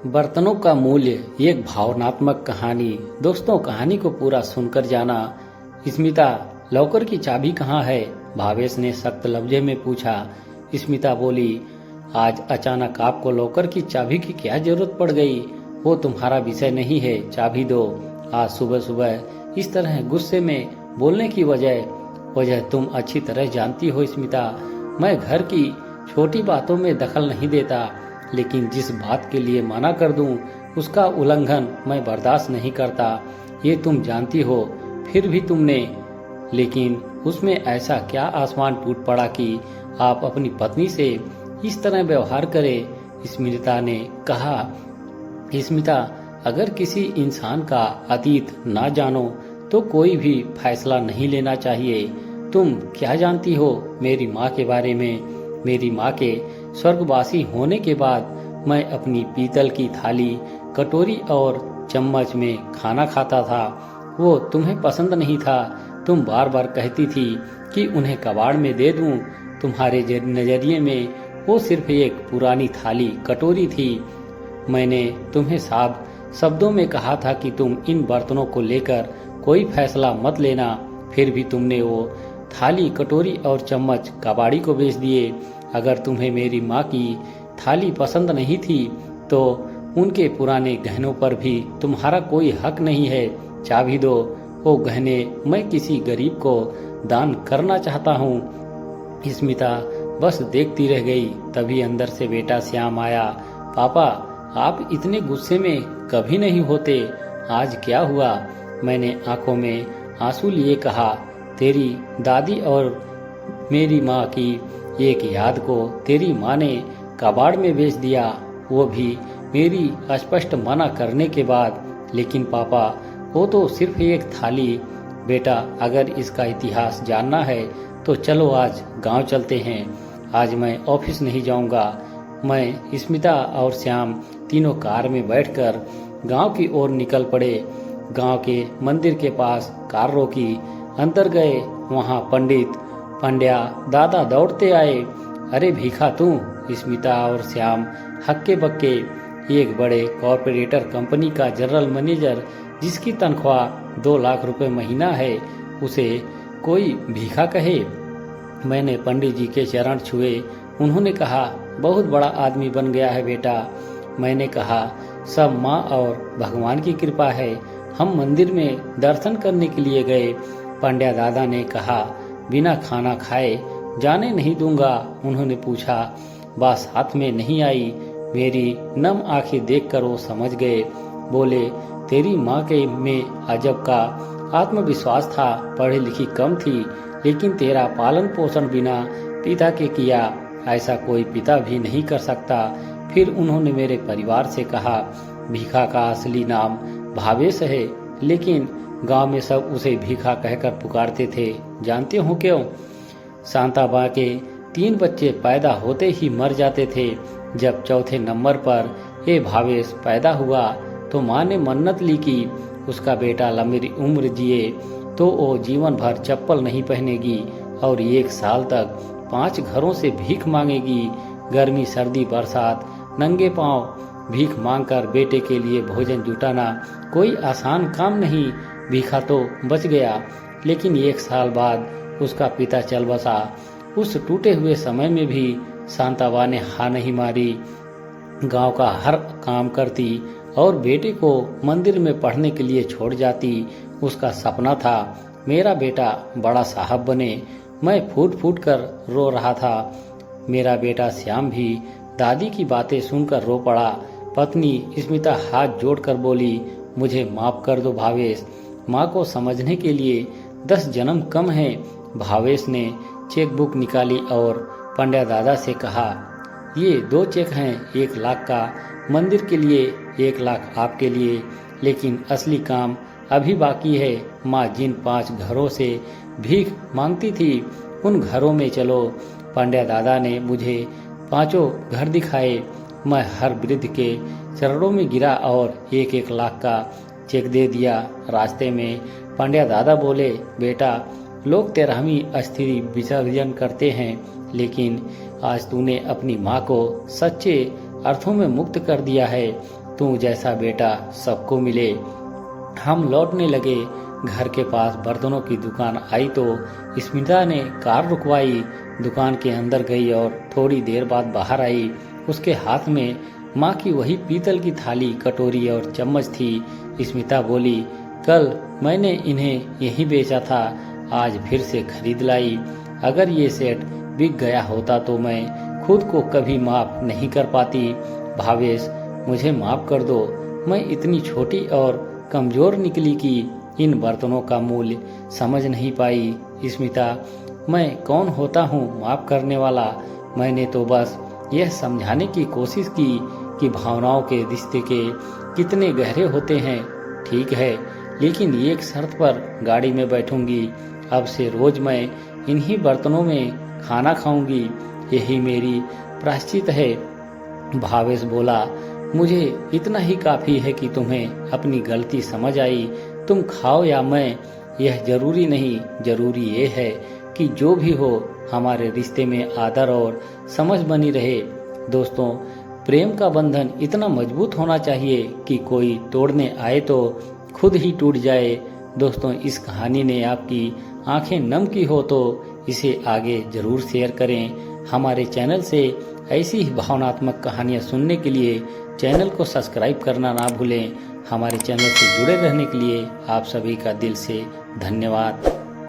बर्तनों का मूल्य, एक भावनात्मक कहानी। दोस्तों, कहानी को पूरा सुनकर जाना। स्मिता, लॉकर की चाबी कहाँ है? भावेश ने सख्त लहजे में पूछा। स्मिता बोली, आज अचानक आपको लॉकर की चाबी की क्या जरूरत पड़ गई? वो तुम्हारा विषय नहीं है, चाबी दो। आज सुबह सुबह इस तरह गुस्से में बोलने की वजह तुम अच्छी तरह जानती हो स्मिता। मैं घर की छोटी बातों में दखल नहीं देता, लेकिन जिस बात के लिए मना कर दूं, उसका उल्लंघन मैं बर्दाश्त नहीं करता। ये तुम जानती हो, फिर भी तुमने। लेकिन उसमें ऐसा क्या आसमान टूट पड़ा कि आप अपनी पत्नी से इस तरह व्यवहार करें? स्मिता ने कहा। स्मिता, अगर किसी इंसान का अतीत ना जानो तो कोई भी फैसला नहीं लेना चाहिए। तुम क्या जानती हो मेरी माँ के बारे में? मेरी माँ के स्वर्गवासी होने के बाद मैं अपनी पीतल की थाली, कटोरी और चम्मच में खाना खाता था। वो तुम्हें पसंद नहीं था। तुम बार बार कहती थी कि उन्हें कबाड़ में दे दूं। तुम्हारे नजरिए में वो सिर्फ एक पुरानी थाली, कटोरी थी। मैंने तुम्हें साफ शब्दों में कहा था कि तुम इन बर्तनों को लेकर कोई फैसला मत लेना। फिर भी तुमने वो थाली, कटोरी और चम्मच कबाड़ी को बेच दिए। अगर तुम्हें मेरी माँ की थाली पसंद नहीं थी तो उनके पुराने गहनों पर भी तुम्हारा कोई हक नहीं है। चाबी दो। वो गहने मैं किसी गरीब को दान करना चाहता हूँ। स्मिता बस देखती रह गई। तभी अंदर से बेटा श्याम आया। पापा, आप इतने गुस्से में कभी नहीं होते, आज क्या हुआ? मैंने आंखों में आंसू लिए कहा, तेरी दादी और मेरी माँ की एक याद को तेरी माँ ने कबाड़ में बेच दिया, वो भी मेरी स्पष्ट मना करने के बाद। लेकिन पापा, वो तो सिर्फ एक थाली। बेटा, अगर इसका इतिहास जानना है तो चलो आज गांव चलते हैं। आज मैं ऑफिस नहीं जाऊंगा। मैं, स्मिता और श्याम तीनों कार में बैठकर गांव की ओर निकल पड़े। गांव के मंदिर के पास कार रोकी, अंदर गए। वहां पंड्या दादा दौड़ते आए। अरे भीखा तू! स्मिता और श्याम हक्के बक्के। एक बड़े कॉरपोरेटर कंपनी का जनरल मैनेजर जिसकी तनख्वाह 2 लाख रुपए महीना है, उसे कोई भीखा कहे? मैंने पंडित जी के चरण छुए। उन्होंने कहा, बहुत बड़ा आदमी बन गया है बेटा। मैंने कहा, सब माँ और भगवान की कृपा है। हम मंदिर में दर्शन करने के लिए गए। पंड्या दादा ने कहा, बिना खाना खाए जाने नहीं दूंगा। उन्होंने पूछा, बात हाथ में नहीं आई। मेरी नम आंखें देखकर वो समझ गए। बोले, तेरी माँ के में अजब का आत्मविश्वास था। पढ़ी लिखी कम थी, लेकिन तेरा पालन पोषण बिना पिता के किया, ऐसा कोई पिता भी नहीं कर सकता। फिर उन्होंने मेरे परिवार से कहा, भीखा का असली नाम भावेश है, लेकिन गांव में सब उसे भीखा कहकर पुकारते थे। जानते हो क्यों? शांताबा के 3 बच्चे पैदा होते ही मर जाते थे। जब चौथे नंबर पर ये भावेश पैदा हुआ तो माँ ने मन्नत ली कि उसका बेटा लंबी उम्र जिए तो वो जीवन भर चप्पल नहीं पहनेगी और 1 साल तक 5 घरों से भीख मांगेगी। गर्मी, सर्दी, बरसात, नंगे पांव भीख मांगकर बेटे के लिए भोजन जुटाना कोई आसान काम नहीं। भीखा तो बच गया, लेकिन 1 साल बाद उसका पिता चल बसा। उस टूटे हुए समय में भी शांताबा ने हार नहीं मारी। गांव का हर काम करती और बेटे को मंदिर में पढ़ने के लिए छोड़ जाती। उसका सपना था मेरा बेटा बड़ा साहब बने। मैं फूट फूट कर रो रहा था। मेरा बेटा श्याम भी दादी की बातें सुनकर रो पड़ा। पत्नी स्मिता हाथ जोड़कर बोली, मुझे माफ कर दो भावेश। माँ को समझने के लिए 10 जन्म कम है। भावेश ने चेकबुक निकाली और पंड्या दादा से कहा, ये 2 चेक हैं, 1 लाख का मंदिर के लिए, 1 लाख आपके लिए। लेकिन असली काम अभी बाकी है। माँ जिन 5 घरों से भीख मांगती थी, उन घरों में चलो। पंड्या दादा ने मुझे 5 घर दिखाए। मैं हर वृद्ध के चरणों में गिरा और 1-1 लाख का चेक दे दिया। रास्ते में पंड्या दादा बोले, बेटा, लोग 13वीं अस्थि विसर्जन करते हैं, लेकिन आज तूने अपनी माँ को सच्चे अर्थों में मुक्त कर दिया है। तू जैसा बेटा सबको मिले। हम लौटने लगे। घर के पास बर्तनों की दुकान आई तो स्मिता ने कार रुकवाई, दुकान के अंदर गई और थोड़ी देर बाद बाहर आई। उसके हाथ में माँ की वही पीतल की थाली, कटोरी और चम्मच थी। स्मिता बोली, कल मैंने इन्हें यहीं बेचा था, आज फिर से खरीद लाई। अगर ये सेट बिक गया होता तो मैं खुद को कभी माफ नहीं कर पाती। भावेश, मुझे माफ कर दो। मैं इतनी छोटी और कमजोर निकली कि इन बर्तनों का मूल्य समझ नहीं पाई। स्मिता, मैं कौन होता हूँ माफ करने वाला? मैंने तो बस यह समझाने की कोशिश की कि भावनाओं के रिश्ते के कितने गहरे होते हैं। ठीक है, लेकिन एक शर्त पर गाड़ी में बैठूंगी। अब से रोज मैं इन्हीं बर्तनों में खाना खाऊंगी। यही मेरी प्रायश्चित है। भावेश बोला, मुझे इतना ही काफी है कि तुम्हें अपनी गलती समझ आई। तुम खाओ या मैं, यह जरूरी नहीं। जरूरी ये है कि जो भी हो हमारे रिश्ते में आदर और समझ बनी रहे। दोस्तों, प्रेम का बंधन इतना मजबूत होना चाहिए कि कोई तोड़ने आए तो खुद ही टूट जाए। दोस्तों, इस कहानी ने आपकी आंखें नम की हो तो इसे आगे जरूर शेयर करें। हमारे चैनल से ऐसी ही भावनात्मक कहानियाँ सुनने के लिए चैनल को सब्सक्राइब करना ना भूलें। हमारे चैनल से जुड़े रहने के लिए आप सभी का दिल से धन्यवाद।